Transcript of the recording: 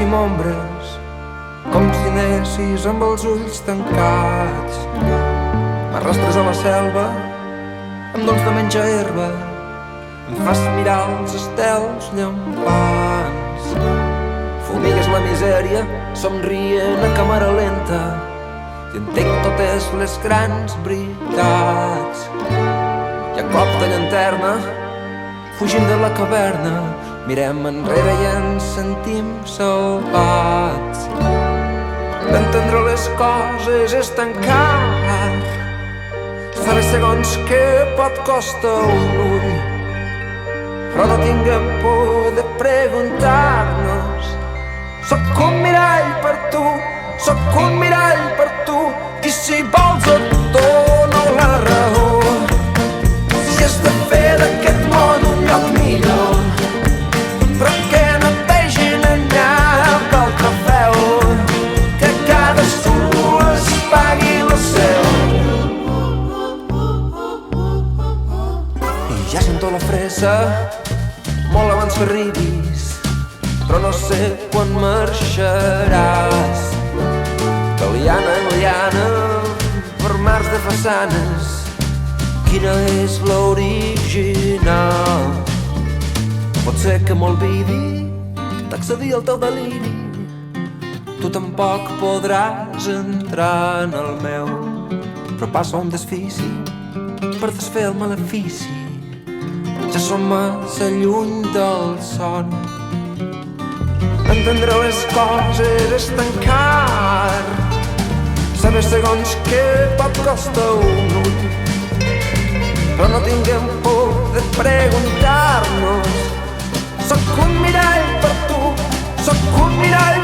féssim ombres, com si anessis amb els ulls tancats. M'arrastres a la selva, em dones de menjar herba, em fas mirar els estels llampants. Fumigues la misèria, somrient a càmera lenta, i entenc totes les grans veritats. I a cop de llanterna, fugim de la caverna, mirem enrere i ens sentim salvats. D'entendre les coses és tancar, saber segons què pot costar un ull, però no tinguem por de preguntar-nos. Sóc un mirall per tu, sóc un mirall per tu, i si vols et dono la raó. Si has de fer d'aquest món un lloc millor, però que no et vegin allà amb el trofeu, que cadascú es pagui la seu. I ja sento la fressa molt abans que arribis, però no sé quan marxaràs. De liana en liana, per mars de façanes, quina és l'original? Pot ser que m'olvidi d'accedir al teu deliri, tu tampoc podràs entrar en el meu, però passa un desfici per desfer el malefici. Ja som massa lluny del son, entendre les coses és tancar, saber segons què pot costar un ull, però no tinguem por de preguntar-nos. Sóc un mirall per tu, sóc un mirall